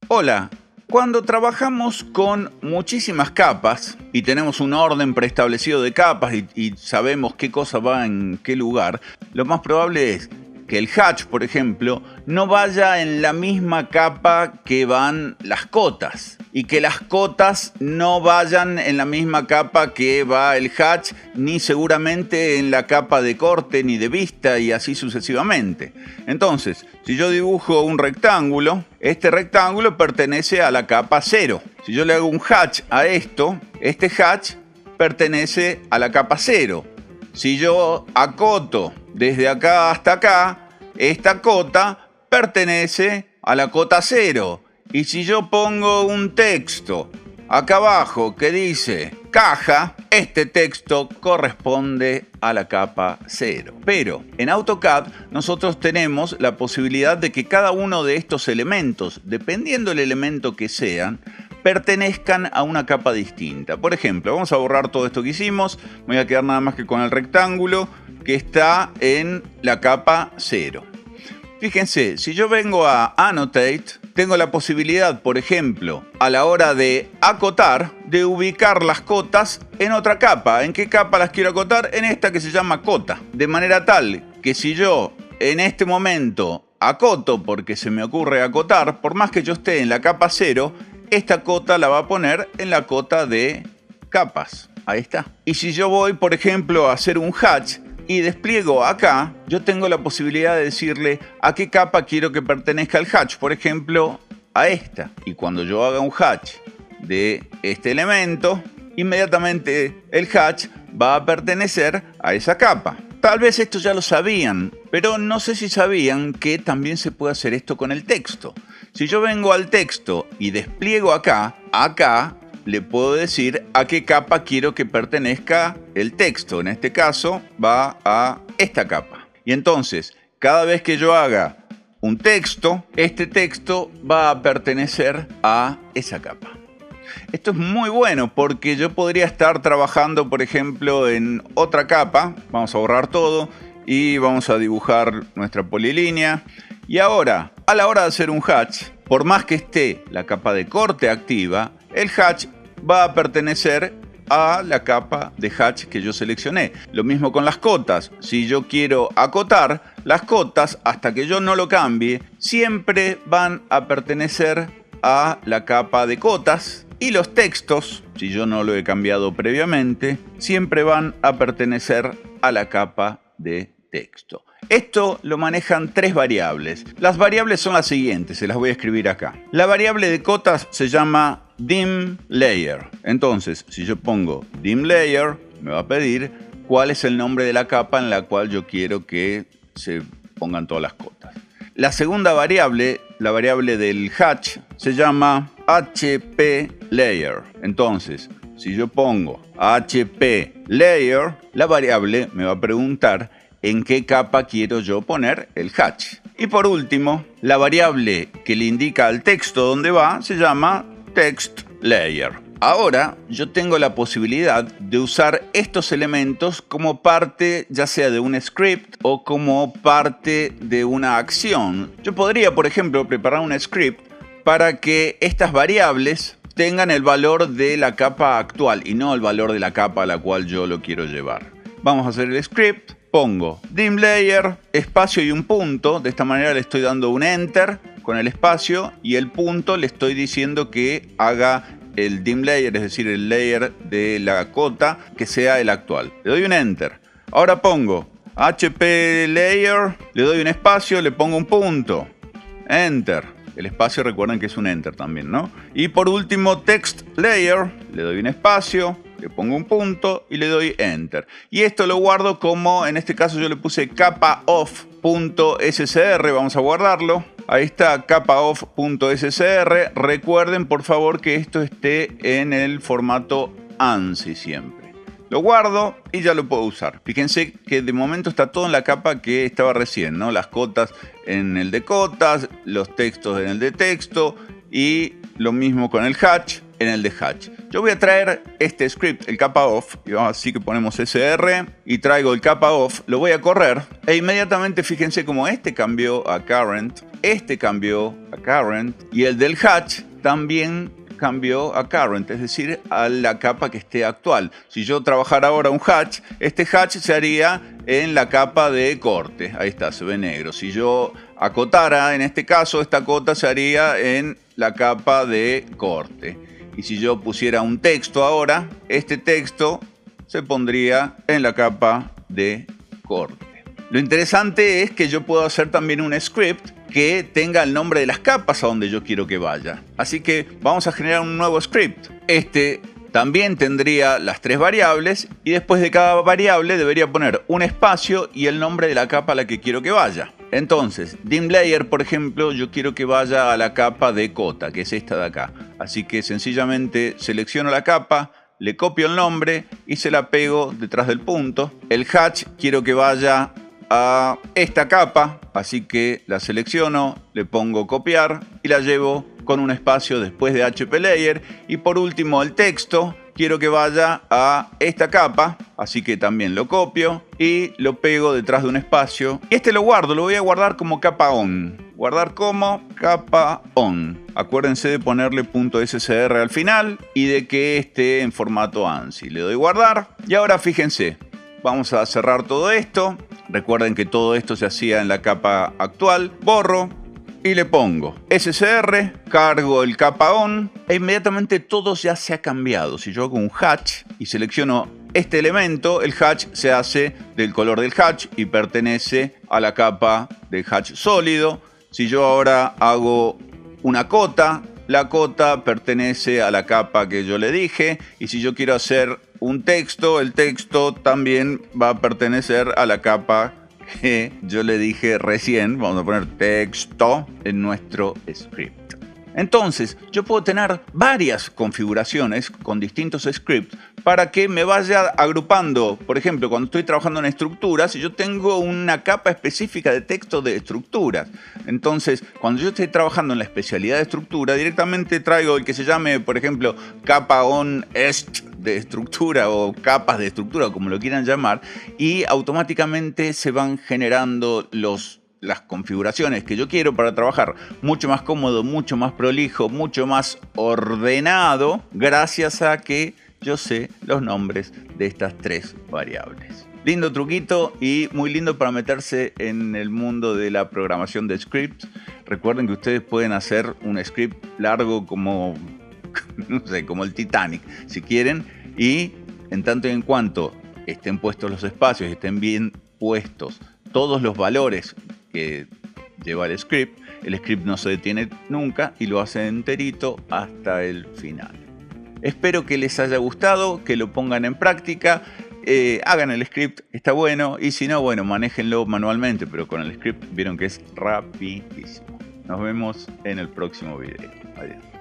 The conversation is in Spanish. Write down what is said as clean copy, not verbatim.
Hola, cuando trabajamos con muchísimas capas y tenemos un orden preestablecido de capas y sabemos qué cosa va en qué lugar, lo más probable es que el hatch, por ejemplo, no vaya en la misma capa que van las cotas y que las cotas no vayan en la misma capa que va el hatch, ni seguramente en la capa de corte ni de vista y así sucesivamente. Entonces, si yo dibujo un rectángulo, este rectángulo pertenece a la capa 0. Si yo le hago un hatch a esto, este hatch pertenece a la capa 0. Si yo acoto desde acá hasta acá, esta cota pertenece a la cota 0. Y si yo pongo un texto acá abajo que dice caja, este texto corresponde a la capa 0. Pero en AutoCAD nosotros tenemos la posibilidad de que cada uno de estos elementos, dependiendo del elemento que sean, pertenezcan a una capa distinta. Por ejemplo, vamos a borrar todo esto que hicimos. Me voy a quedar nada más que con el rectángulo que está en la capa 0. Fíjense, si yo vengo a Annotate, tengo la posibilidad, por ejemplo, a la hora de acotar, de ubicar las cotas en otra capa. ¿En qué capa las quiero acotar? En esta que se llama cota. De manera tal que si yo en este momento acoto porque se me ocurre acotar, por más que yo esté en la capa 0, esta cota la va a poner en la cota de capas. Ahí está. Y si yo voy, por ejemplo, a hacer un hatch y despliego acá, yo tengo la posibilidad de decirle a qué capa quiero que pertenezca el hatch. Por ejemplo, a esta. Y cuando yo haga un hatch de este elemento, inmediatamente el hatch va a pertenecer a esa capa. Tal vez esto ya lo sabían, pero no sé si sabían que también se puede hacer esto con el texto. Si yo vengo al texto y despliego acá le puedo decir a qué capa quiero que pertenezca el texto. En este caso va a esta capa. Y entonces, cada vez que yo haga un texto, este texto va a pertenecer a esa capa. Esto es muy bueno porque yo podría estar trabajando, por ejemplo, en otra capa. Vamos a borrar todo y vamos a dibujar nuestra polilínea. Y ahora, a la hora de hacer un hatch, por más que esté la capa de corte activa, el hatch va a pertenecer a la capa de hatch que yo seleccioné. Lo mismo con las cotas. Si yo quiero acotar, las cotas, hasta que yo no lo cambie, siempre van a pertenecer a la capa de cotas. Y los textos, si yo no lo he cambiado previamente, siempre van a pertenecer a la capa de texto. Esto lo manejan tres variables. Las variables son las siguientes, se las voy a escribir acá. La variable de cotas se llama DimLayer. Entonces, si yo pongo DimLayer, me va a pedir cuál es el nombre de la capa en la cual yo quiero que se pongan todas las cotas. La segunda variable, la variable del hatch, se llama HPLayer. Entonces, si yo pongo HPLayer, la variable me va a preguntar en qué capa quiero yo poner el hatch. Y por último, la variable que le indica al texto dónde va se llama TextLayer. Ahora yo tengo la posibilidad de usar estos elementos como parte ya sea de un script o como parte de una acción. Yo podría, por ejemplo, preparar un script para que estas variables tengan el valor de la capa actual y no el valor de la capa a la cual yo lo quiero llevar. Vamos a hacer el script. Pongo DimLayer, espacio y un punto. De esta manera le estoy dando un Enter con el espacio y el punto le estoy diciendo que haga el DimLayer, es decir, el layer de la cota que sea el actual. Le doy un Enter. Ahora pongo HPLayer, le doy un espacio, le pongo un punto. Enter. El espacio recuerden que es un Enter también, ¿no? Y por último, TextLayer, le doy un espacio, le pongo un punto y le doy Enter. Y esto lo guardo como, en este caso yo le puse capaoff.scr, vamos a guardarlo. Ahí está, capaoff.scr. Recuerden, por favor, que esto esté en el formato ANSI siempre. Lo guardo y ya lo puedo usar. Fíjense que de momento está todo en la capa que estaba recién, ¿no? Las cotas en el de cotas, los textos en el de texto y lo mismo con el hatch en el de hatch. Yo voy a traer este script, el capaoff, y así que ponemos SR y traigo el capaoff, lo voy a correr e inmediatamente fíjense cómo este cambió a current este cambió a current y el del hatch también cambió a current, es decir, a la capa que esté actual. Si yo trabajara ahora un hatch, este hatch se haría en la capa de corte. Ahí está, se ve negro. Si yo acotara, en este caso, esta cota se haría en la capa de corte. Y si yo pusiera un texto ahora, este texto se pondría en la capa de corte. Lo interesante es que yo puedo hacer también un script que tenga el nombre de las capas a donde yo quiero que vaya. Así que vamos a generar un nuevo script. Este también tendría las 3 variables y después de cada variable debería poner un espacio y el nombre de la capa a la que quiero que vaya. Entonces, dim layer, por ejemplo, yo quiero que vaya a la capa de cota, que es esta de acá. Así que sencillamente selecciono la capa, le copio el nombre y se la pego detrás del punto. El hatch quiero que vaya a esta capa, así que la selecciono, le pongo copiar y la llevo con un espacio después de HP Layer. Y por último el texto, quiero que vaya a esta capa, así que también lo copio y lo pego detrás de un espacio. Y este lo guardo, lo voy a guardar como capa on. Guardar como capa on. Acuérdense de ponerle .scr al final y de que esté en formato ANSI. Le doy guardar y ahora fíjense, vamos a cerrar todo esto. Recuerden que todo esto se hacía en la capa actual. Borro y le pongo SCR, cargo el capa on e inmediatamente todo ya se ha cambiado. Si yo hago un hatch y selecciono este elemento, el hatch se hace del color del hatch y pertenece a la capa del hatch sólido. Si yo ahora hago una cota, la cota pertenece a la capa que yo le dije. Y si yo quiero hacer un texto, el texto también va a pertenecer a la capa que yo le dije recién. Vamos a poner texto en nuestro script. Entonces, yo puedo tener varias configuraciones con distintos scripts para que me vaya agrupando. Por ejemplo, cuando estoy trabajando en estructuras, yo tengo una capa específica de texto de estructuras. Entonces, cuando yo estoy trabajando en la especialidad de estructura, directamente traigo el que se llame, por ejemplo, capa on est de estructura o capas de estructura, como lo quieran llamar, y automáticamente se van generando las configuraciones que yo quiero para trabajar mucho más cómodo, mucho más prolijo, mucho más ordenado, gracias a que yo sé los nombres de estas 3 variables. Lindo truquito y muy lindo para meterse en el mundo de la programación de scripts. Recuerden que ustedes pueden hacer un script largo como, no sé, como el Titanic, si quieren, y en tanto y en cuanto estén puestos los espacios, estén bien puestos todos los valores que lleva el script no se detiene nunca y lo hace enterito hasta el final. Espero que les haya gustado, que lo pongan en práctica, hagan el script, está bueno, y si no, bueno, manéjenlo manualmente, pero con el script vieron que es rapidísimo. Nos vemos en el próximo video. Adiós.